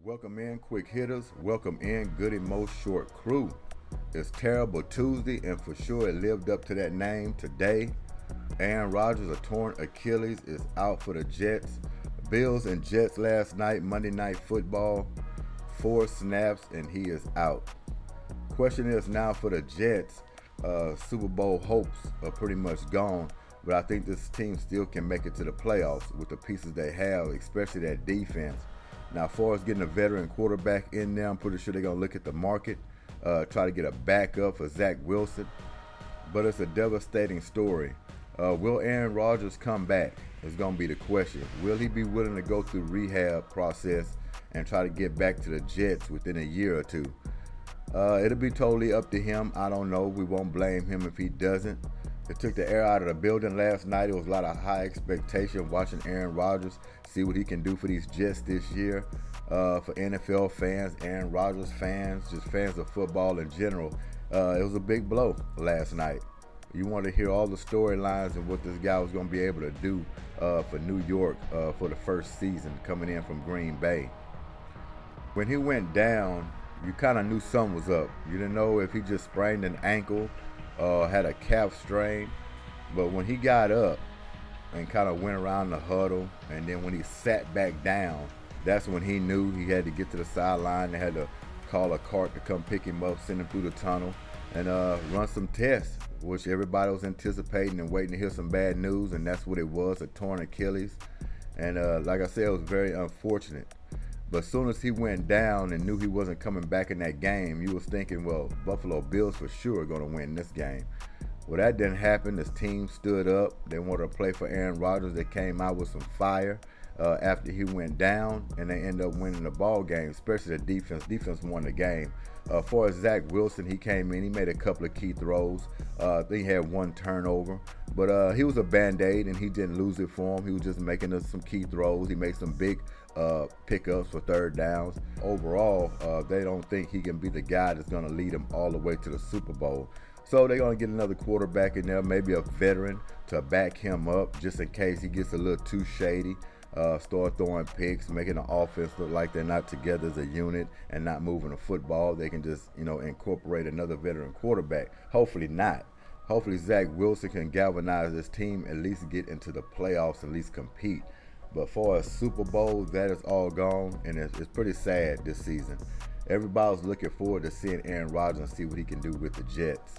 Welcome in, quick hitters. Welcome in, Goodymo short crew. It's Terrible Tuesday, and for sure it lived up to that name today. Aaron Rodgers, a torn Achilles, is out for the Jets. Bills and Jets last night, Monday Night Football. 4 snaps, and he is out. Question is now for the Jets, Super Bowl hopes are pretty much gone, but I think this team still can make it to the playoffs with the pieces they have, especially that defense. Now, as far as getting a veteran quarterback in there, I'm pretty sure they're going to look at the market, try to get a backup for Zach Wilson. But it's a devastating story. Will Aaron Rodgers come back? Is going to be the question. Will he be willing to go through rehab process and try to get back to the Jets within a year or two? It'll be totally up to him. I don't know. We won't blame him if he doesn't. It took the air out of the building last night. It was a lot of high expectation watching Aaron Rodgers, see what he can do for these Jets this year. For NFL fans, Aaron Rodgers fans, just fans of football in general, it was a big blow last night. You want to hear all the storylines and what this guy was going to be able to do for New York for the first season coming in from Green Bay. When he went down, you kind of knew something was up. You didn't know if he just sprained an ankle, had a calf strain. But when he got up and kind of went around the huddle, and then when he sat back down, that's when he knew he had to get to the sideline. They had to call a cart to come pick him up, send him through the tunnel, and run some tests, which everybody was anticipating and waiting to hear some bad news, and that's what it was, a torn Achilles. And like I said, it was very unfortunate. But as soon as he went down and knew he wasn't coming back in that game, you was thinking, well, Buffalo Bills for sure are going to win this game. Well, that didn't happen. This team stood up. They wanted to play for Aaron Rodgers. They came out with some fire after he went down, and they ended up winning the ball game, especially the defense. Defense won the game. As far as Zach Wilson, he came in. He made a couple of key throws. I think he had 1 turnover. But he was a Band-Aid, and he didn't lose it for him. He was just making us some key throws. He made some big pickups for third downs. Overall, they don't think he can be the guy that's going to lead them all the way to the Super Bowl. So they're going to get another quarterback in there, maybe a veteran to back him up just in case he gets a little too shady. Start throwing picks, making the offense look like they're not together as a unit and not moving the football. They can just, incorporate another veteran quarterback. Hopefully not. Hopefully Zach Wilson can galvanize this team, at least get into the playoffs, at least compete. But for a Super Bowl, that is all gone, and it's pretty sad this season. Everybody's looking forward to seeing Aaron Rodgers and see what he can do with the Jets.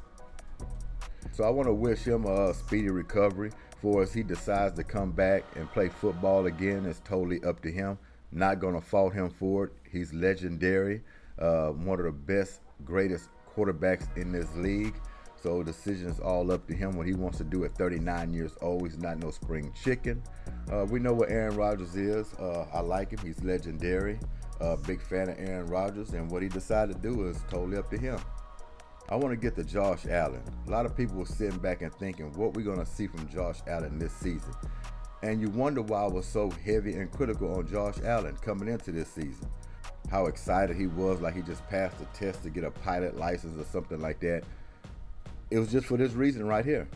So I want to wish him a speedy recovery. For as he decides to come back and play football again, it's totally up to him. Not going to fault him for it. He's legendary, one of the best, greatest quarterbacks in this league. So decisions all up to him what he wants to do at 39 years old. He's not no spring chicken. We know what Aaron Rodgers is. I like him. He's legendary. Big fan of Aaron Rodgers, and what he decided to do is totally up to him. I want to get to Josh Allen. A lot of people were sitting back and thinking, what we're going to see from Josh Allen this season. And you wonder why I was so heavy and critical on Josh Allen coming into this season. How excited he was, like he just passed a test to get a pilot license or something like that. It was just for this reason right here.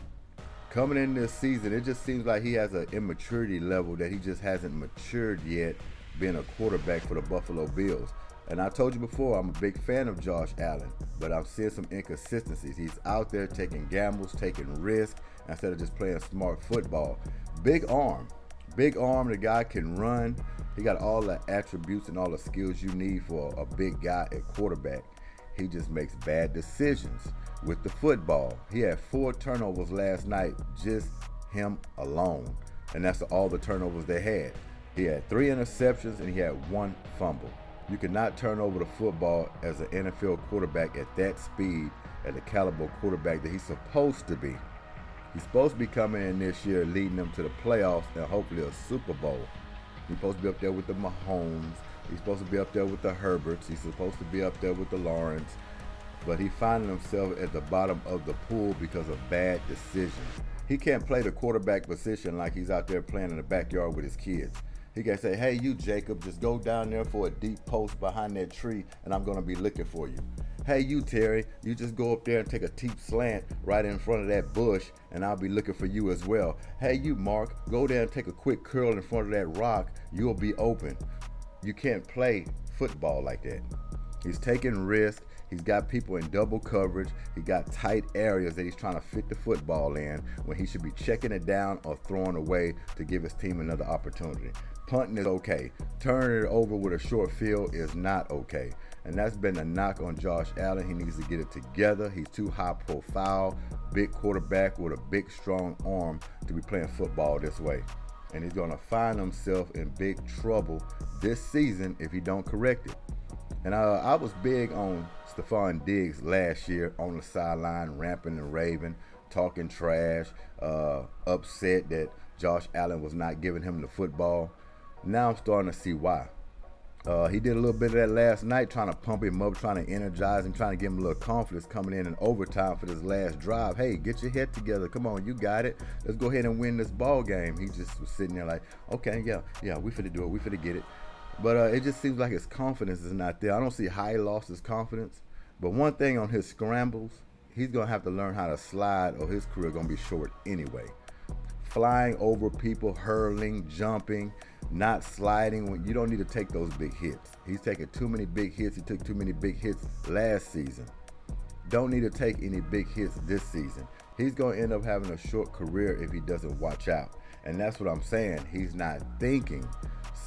Coming in this season, it just seems like he has an immaturity level that he just hasn't matured yet being a quarterback for the Buffalo Bills. And I told you before, I'm a big fan of Josh Allen, but I'm seeing some inconsistencies. He's out there taking gambles, taking risks, instead of just playing smart football. Big arm. The guy can run. He got all the attributes and all the skills you need for a big guy at quarterback. He just makes bad decisions with the football. He had 4 turnovers last night, just him alone. And that's all the turnovers they had. He had 3 interceptions and he had 1 fumble. You cannot turn over the football as an NFL quarterback at that speed, at the caliber quarterback that he's supposed to be. He's supposed to be coming in this year leading them to the playoffs and hopefully a Super Bowl. He's supposed to be up there with the Mahomes. He's supposed to be up there with the Herberts. He's supposed to be up there with the Lawrence. But he finding himself at the bottom of the pool because of bad decisions. He can't play the quarterback position like he's out there playing in the backyard with his kids. He can say, hey, you, Jacob, just go down there for a deep post behind that tree, and I'm going to be looking for you. Hey, you, Terry, you just go up there and take a deep slant right in front of that bush, and I'll be looking for you as well. Hey, you, Mark, go there and take a quick curl in front of that rock. You'll be open. You can't play football like that. He's taking risks. He's got people in double coverage. He got tight areas that he's trying to fit the football in when he should be checking it down or throwing away to give his team another opportunity. Punting is okay. Turning it over with a short field is not okay. And that's been a knock on Josh Allen. He needs to get it together. He's too high profile, big quarterback with a big, strong arm to be playing football this way. And he's going to find himself in big trouble this season if he don't correct it. And I was big on Stephon Diggs last year on the sideline, ramping and raving, talking trash, upset that Josh Allen was not giving him the football. Now I'm starting to see why. He did a little bit of that last night, trying to pump him up, trying to energize him, trying to give him a little confidence coming in overtime for this last drive. Hey, get your head together. Come on, you got it. Let's go ahead and win this ball game. He just was sitting there like, okay, yeah, we finna do it. We finna get it. But it just seems like his confidence is not there. I don't see how he lost his confidence. But one thing on his scrambles, he's going to have to learn how to slide or his career going to be short anyway. Flying over people, hurling, jumping, not sliding. You don't need to take those big hits. He's taking too many big hits. He took too many big hits last season. Don't need to take any big hits this season. He's going to end up having a short career if he doesn't watch out. And that's what I'm saying. He's not thinking.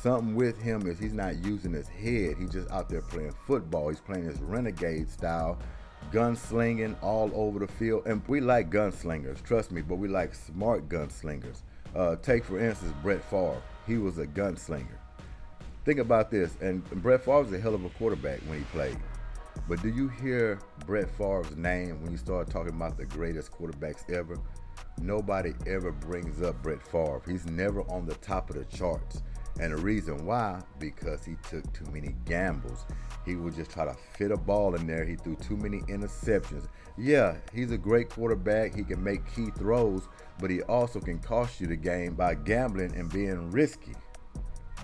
Something with him is he's not using his head. He's just out there playing football. He's playing his renegade style, gunslinging all over the field. And we like gunslingers, trust me, but we like smart gunslingers. Take, for instance, Brett Favre. He was a gunslinger. Think about this, and Brett Favre was a hell of a quarterback when he played. But do you hear Brett Favre's name when you start talking about the greatest quarterbacks ever? Nobody ever brings up Brett Favre. He's never on the top of the charts. And the reason why, because he took too many gambles. He would just try to fit a ball in there. He threw too many interceptions. Yeah, he's a great quarterback. He can make key throws, but he also can cost you the game by gambling and being risky.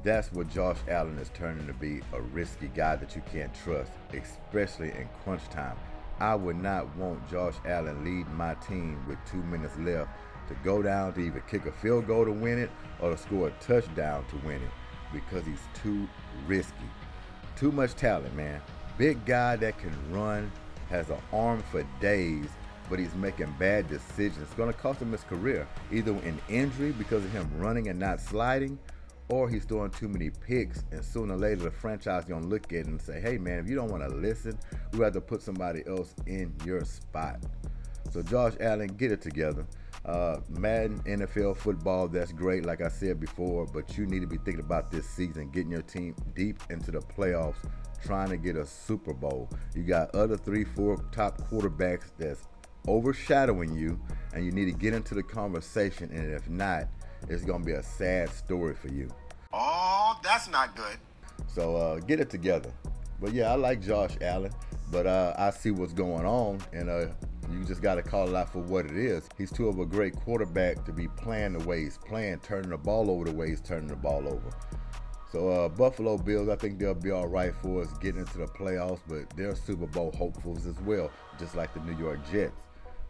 That's what Josh Allen is turning to be, a risky guy that you can't trust, especially in crunch time. I would not want Josh Allen lead my team with 2 minutes left to go down to either kick a field goal to win it or to score a touchdown to win it, because he's too risky. Too much talent, man. Big guy that can run, has an arm for days, but he's making bad decisions. It's going to cost him his career, either in injury because of him running and not sliding, or he's throwing too many picks, and sooner or later the franchise is going to look at it and say, hey man, if you don't want to listen, we have to put somebody else in your spot. So Josh Allen, get it together. Madden, NFL football, that's great, like I said before, but you need to be thinking about this season, getting your team deep into the playoffs, trying to get a Super Bowl. You got other 3-4 top quarterbacks that's overshadowing you, and you need to get into the conversation, and if not, it's going to be a sad story for you. Oh, that's not good. So get it together. But yeah, I like Josh Allen, but I see what's going on, and you just got to call it out for what it is. He's too of a great quarterback to be playing the way he's playing, turning the ball over the way he's turning the ball over. So Buffalo Bills, I think they'll be all right for us getting into the playoffs, but they're Super Bowl hopefuls as well, just like the New York Jets.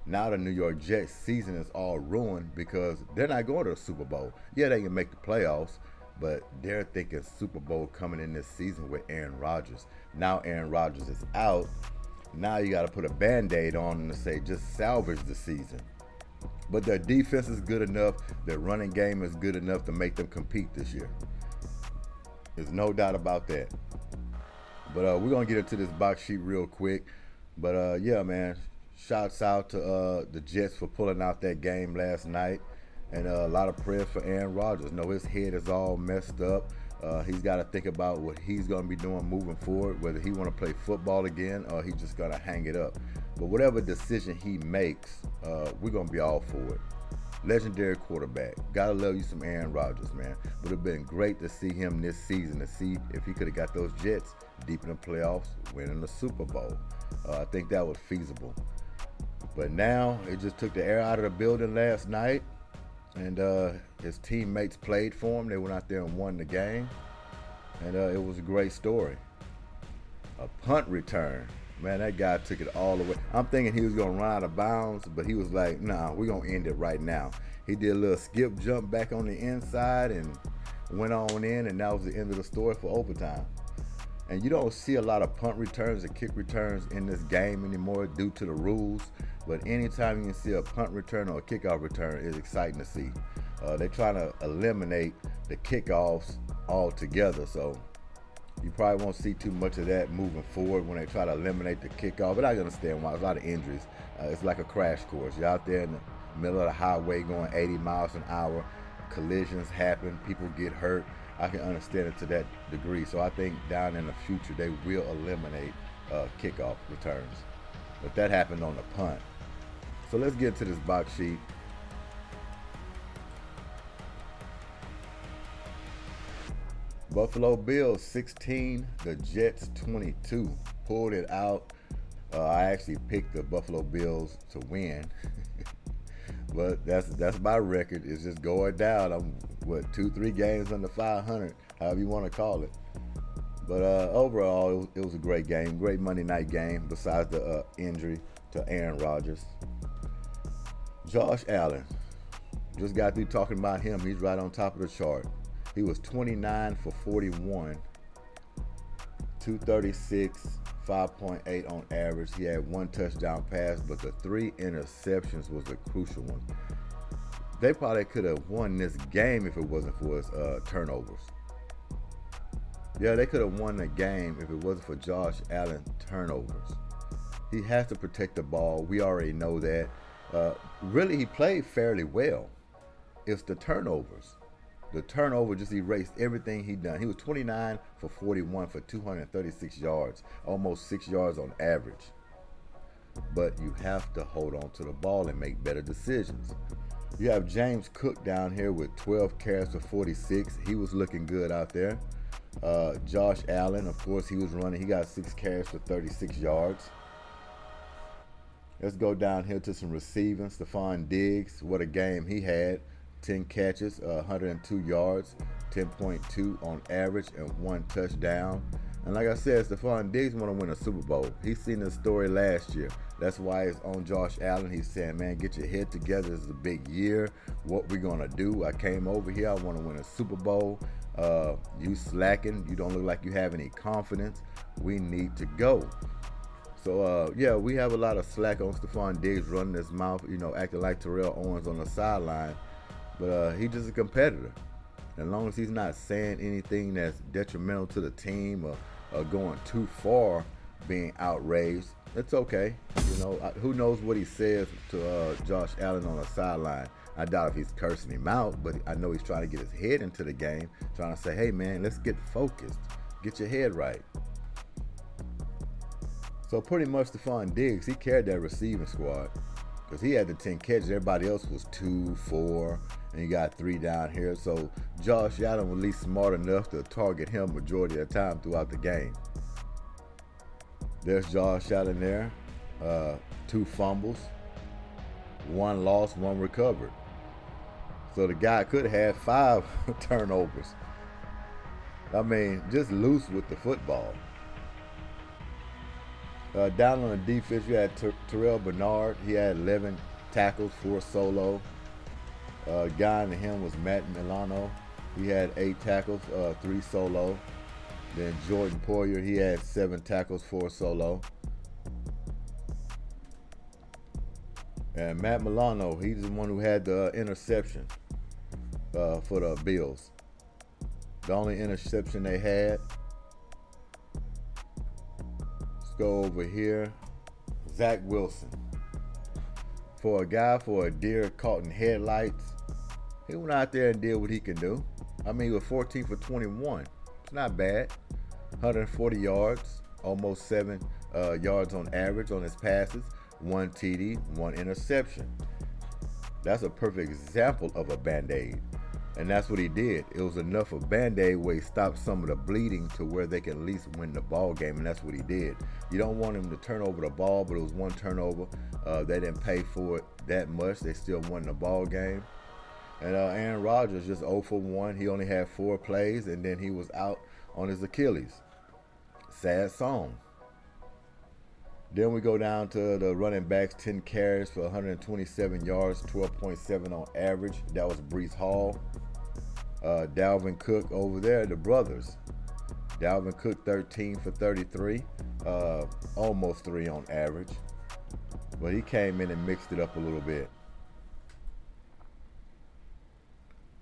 Now the New York Jets season is all ruined because they're not going to the Super Bowl. Yeah, they can make the playoffs, but they're thinking Super Bowl coming in this season with Aaron Rodgers. Now Aaron Rodgers is out. Now you got to put a Band-Aid on and say just salvage the season. But their defense is good enough. Their running game is good enough to make them compete this year. There's no doubt about that. But we're going to get into this box sheet real quick. But yeah, man, shouts out to the Jets for pulling out that game last night. And a lot of prayers for Aaron Rodgers. No, his head is all messed up. He's got to think about what he's going to be doing moving forward, whether he want to play football again or he's just going to hang it up. But whatever decision he makes, we're going to be all for it. Legendary quarterback. Got to love you some Aaron Rodgers, man. Would have been great to see him this season, to see if he could have got those Jets deep in the playoffs, winning the Super Bowl. I think that was feasible. But now it just took the air out of the building last night. And his teammates played for him. They went out there and won the game. And it was a great story. A punt return. Man, that guy took it all the way. I'm thinking he was going to run out of bounds, but he was like, nah, we're going to end it right now. He did a little skip jump back on the inside and went on in, and that was the end of the story for overtime. And you don't see a lot of punt returns and kick returns in this game anymore due to the rules. But anytime you can see a punt return or a kickoff return, it's exciting to see. They're trying to eliminate the kickoffs altogether. So you probably won't see too much of that moving forward when they try to eliminate the kickoff. But I understand why. There's a lot of injuries. It's like a crash course. You're out there in the middle of the highway going 80 miles an hour. Collisions happen. People get hurt. I can understand it to that degree. So I think down in the future they will eliminate kickoff returns. But that happened on the punt. So let's get to this box sheet. Buffalo Bills 16, the Jets 22. Pulled it out. I actually picked the Buffalo Bills to win. But that's my record. It's just going down. I'm 2-3 games under 500, however you want to call it. But overall, it was a great game, great Monday night game. Besides the injury to Aaron Rodgers, Josh Allen, just got through talking about him. He's right on top of the chart. He was 29 for 41, 236, 5.8 on average. He had one touchdown pass, but the 3 interceptions was a crucial one. They probably could have won this game if it wasn't for his turnovers. Yeah, they could have won the game if it wasn't for Josh Allen turnovers. He has to protect the ball. We already know that. Really, he played fairly well. It's the turnovers. The turnover just erased everything he done. He was 29 for 41 for 236 yards, almost 6 yards on average. But you have to hold on to the ball and make better decisions. You have James Cook down here with 12 carries for 46. He was looking good out there. Josh Allen, of course, he was running. He got 6 carries for 36 yards. Let's go down here to some receiving. Stephon Diggs, what a game he had. 10 catches, 102 yards, 10.2 on average, and 1 touchdown. And like I said, Stephon Diggs want to win a Super Bowl. He's seen this story last year. That's why it's on Josh Allen. He's saying, man, get your head together. This is a big year. What we going to do? I came over here. I want to win a Super Bowl. You slacking. You don't look like you have any confidence. We need to go. So, yeah, we have a lot of slack on Stephon Diggs running his mouth, acting like Terrell Owens on the sideline. But he's just a competitor. As long as he's not saying anything that's detrimental to the team or going too far being outraged, it's okay. Who knows what he says to Josh Allen on the sideline. I doubt if he's cursing him out, but I know he's trying to get his head into the game, trying to say, hey, man, let's get focused. Get your head right. So pretty much Stephon Diggs, he carried that receiving squad because he had the 10 catches. Everybody else was 2, 4, and you got 3 down here. So Josh Allen was at least smart enough to target him majority of the time throughout the game. There's Josh Allen there. 2 fumbles, 1 lost, 1 recovered. So the guy could have 5 turnovers. I mean, just loose with the football. Down on the defense, you had Terrell Bernard. He had 11 tackles, 4 solo. Guy under him was Matt Milano. He had 8 tackles, 3 solo. Then Jordan Poyer, he had 7 tackles, 4 solo. And Matt Milano, he's the one who had the interception for the Bills. The only interception they had. Let's go over here. Zach Wilson. For a guy for a deer caught in headlights, he went out there and did what he can do. I mean, he was 14 for 21. It's not bad. 140 yards, almost 7 yards on average on his passes. 1 TD, 1 interception. That's a perfect example of a Band-Aid. And that's what he did. It was enough of Band-Aid where he stopped some of the bleeding to where they can at least win the ball game, and that's what he did. You don't want him to turn over the ball, but it was 1 turnover. They didn't pay for it that much. They still won the ball game. And Aaron Rodgers just 0 for 1. He only had 4 plays, and then he was out on his Achilles. Sad song. Then we go down to the running backs, 10 carries for 127 yards, 12.7 on average. That was Breece Hall. Dalvin Cook over there, the brothers. Dalvin Cook 13 for 33, almost 3 on average. But he came in and mixed it up a little bit.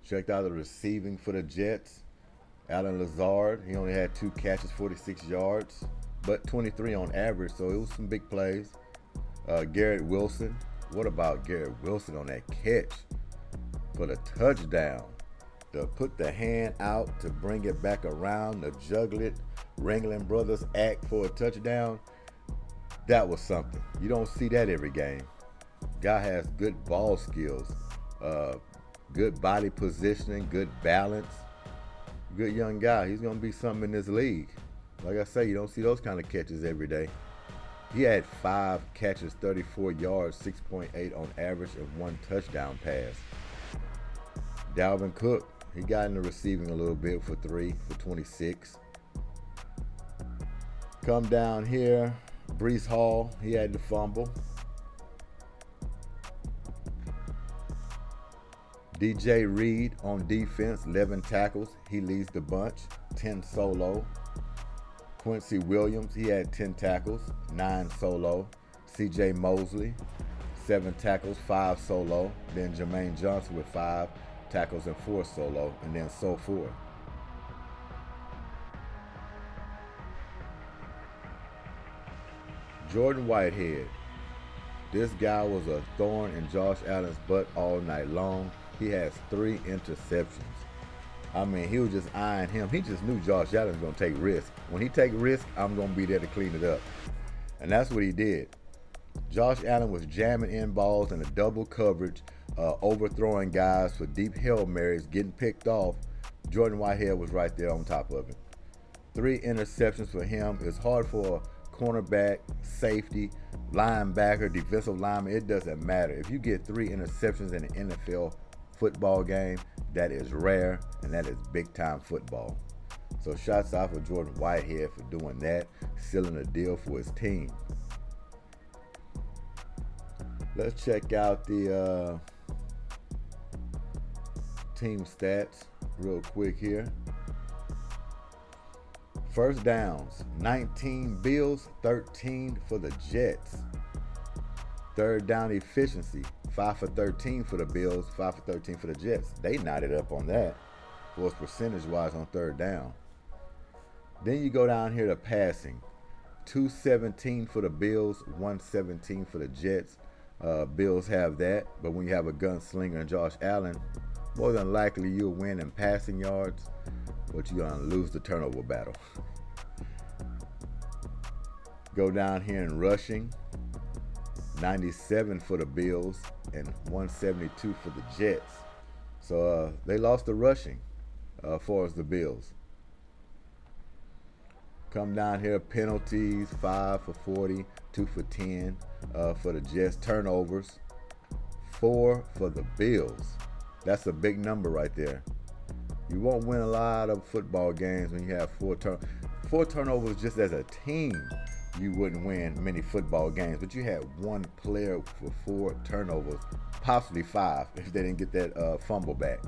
Checked out the receiving for the Jets. Allen Lazard, he only had 2 catches, 46 yards, but 23 on average, so it was some big plays. Garrett Wilson, what about Garrett Wilson on that catch for the touchdown? To put the hand out to bring it back around, to juggle it, Ringling Brothers act for a touchdown. That was something. You don't see that every game. Guy has good ball skills, good body positioning, good balance. Good young guy. He's going to be something in this league. Like I say, you don't see those kind of catches every day. He had 5 catches, 34 yards, 6.8 on average, and 1 touchdown pass. Dalvin Cook, he got in the receiving a little bit for 3 for 26. Come down here, Breece Hall, he had the fumble. DJ Reed on defense, 11 tackles. He leads the bunch, 10 solo. Quincy Williams, he had 10 tackles, 9 solo. CJ Mosley, 7 tackles, 5 solo. Then Jermaine Johnson with 5 tackles and 4 solo, and then so forth. Jordan Whitehead. This guy was a thorn in Josh Allen's butt all night long. He has 3 interceptions. I mean, he was just eyeing him. He just knew Josh Allen was going to take risks. When he take risks, I'm going to be there to clean it up. And that's what he did. Josh Allen was jamming in balls in a double coverage, overthrowing guys for deep Hail Marys, getting picked off. Jordan Whitehead was right there on top of it. 3 interceptions for him. It's hard for a cornerback, safety, linebacker, defensive lineman. It doesn't matter. If you get 3 interceptions in an NFL football game, that is rare, and that is big-time football. So shots out for Jordan Whitehead for doing that, sealing a deal for his team. Let's check out the team stats real quick here. First downs, 19 Bills, 13 for the Jets. Third down efficiency, 5 for 13 for the Bills, 5 for 13 for the Jets. They knotted up on that for percentage-wise on third down. Then you go down here to passing. 217 for the Bills, 117 for the Jets. Bills have that, but when you have a gunslinger and Josh Allen, more than likely you'll win in passing yards, but you're going to lose the turnover battle. Go down here in rushing. 97 for the Bills and 172 for the Jets. So they lost the rushing as far as the Bills. Come down here, penalties, 5 for 40, 2 for 10 for the Jets. Turnovers, 4 for the Bills. That's a big number right there. You won't win a lot of football games when you have 4 turnovers just as a team. You wouldn't win many football games, but you had 1 player for 4 turnovers, possibly 5 if they didn't get that fumble back.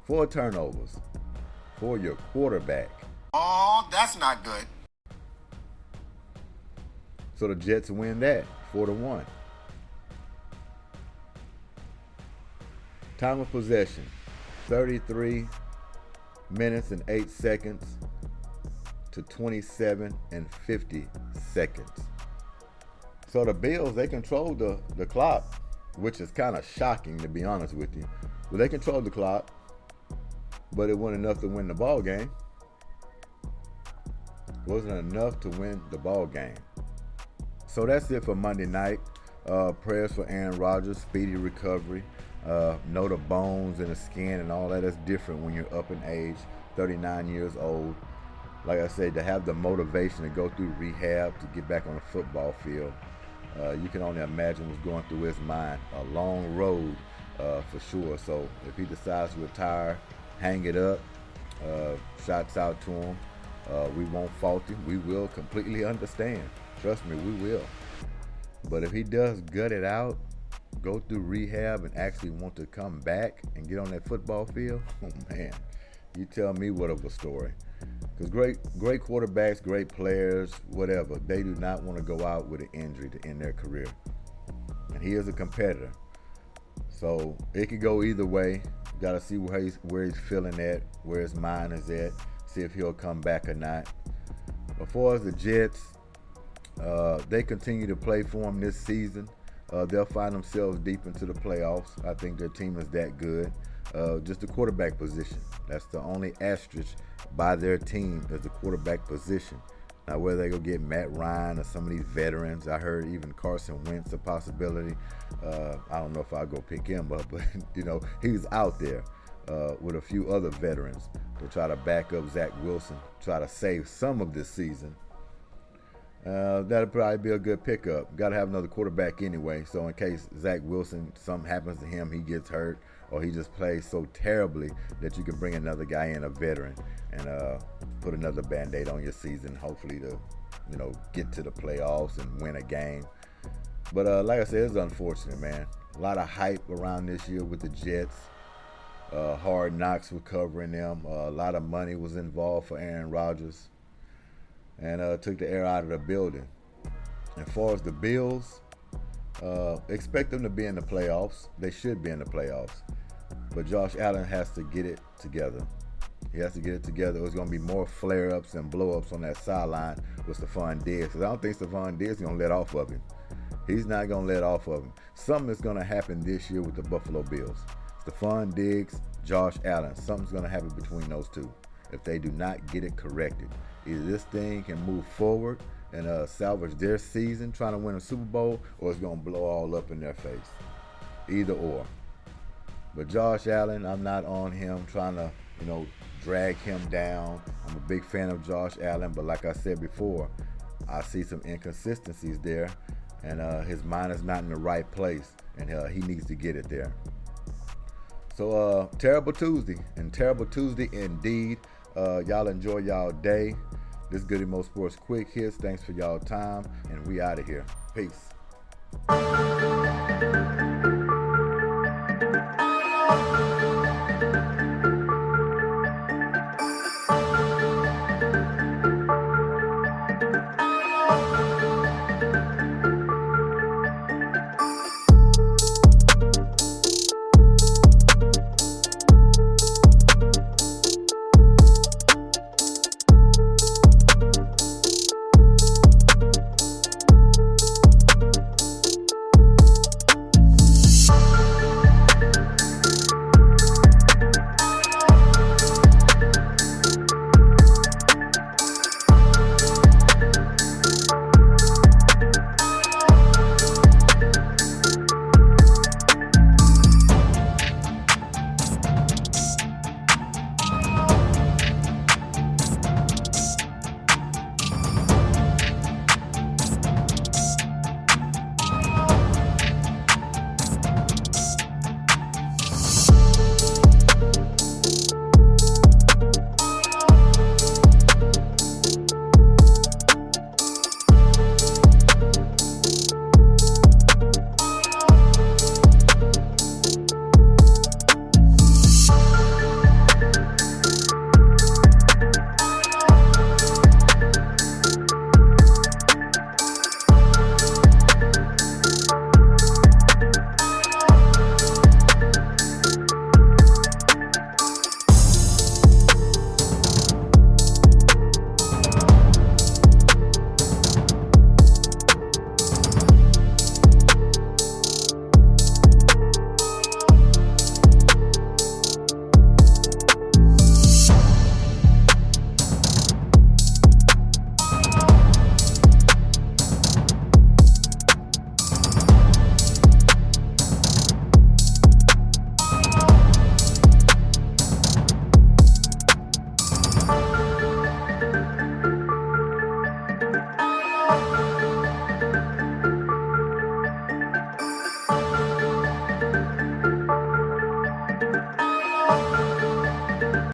4 turnovers for your quarterback. Oh, that's not good. So the Jets win that 4-1. Time of possession, 33 minutes and 8 seconds to 27 and 50 seconds. So the Bills, they controlled the clock, which is kind of shocking to be honest with you. But they controlled the clock, but it wasn't enough to win the ball game. Wasn't enough to win the ball game. So that's it for Monday night. Prayers for Aaron Rodgers, speedy recovery. Know the bones and the skin and all that is different when you're up in age, 39 years old. Like I said, to have the motivation to go through rehab to get back on the football field, you can only imagine what's going through his mind. A long road for sure. So if he decides to retire, hang it up, shouts out to him. We won't fault him. We will completely understand. Trust me, we will. But if he does gut it out, go through rehab and actually want to come back and get on that football field, oh man, you tell me what of a story. Because great quarterbacks, great players, whatever, they do not want to go out with an injury to end their career. And he is a competitor. So it could go either way. Got to see where he's feeling at, where his mind is at, see if he'll come back or not. As far as the Jets, they continue to play for him this season. They'll find themselves deep into the playoffs. I think their team is that good. Just the quarterback position. That's the only asterisk by their team is the quarterback position. Now, whether they go get Matt Ryan or some of these veterans, I heard even Carson Wentz a possibility. I don't know if I'll go pick him up, but he's out there with a few other veterans to try to back up Zach Wilson, try to save some of this season. That'll probably be a good pickup. Got to have another quarterback anyway, so in case Zach Wilson, something happens to him, he gets hurt, or he just plays so terribly that you can bring another guy in, a veteran, and put another Band-Aid on your season, hopefully to, get to the playoffs and win a game. But like I said, it's unfortunate, man. A lot of hype around this year with the Jets. Hard Knocks were covering them. A lot of money was involved for Aaron Rodgers. And took the air out of the building. As far as the Bills, expect them to be in the playoffs. They should be in the playoffs. But Josh Allen has to get it together. He has to get it together. There's going to be more flare-ups and blow-ups on that sideline with Stephon Diggs. Because I don't think Stephon Diggs is going to let off of him. He's not going to let off of him. Something is going to happen this year with the Buffalo Bills. Stephon Diggs, Josh Allen. Something's going to happen between those two if they do not get it corrected. Either this thing can move forward and salvage their season trying to win a Super Bowl, or it's going to blow all up in their face. Either or. But Josh Allen, I'm not on him trying to, drag him down. I'm a big fan of Josh Allen, but like I said before, I see some inconsistencies there, and his mind is not in the right place, and he needs to get it there. So, terrible Tuesday, and terrible Tuesday indeed. Y'all enjoy y'all day. This Goodymo Sports Quick Hits. Thanks for y'all time, and we out of here. Peace.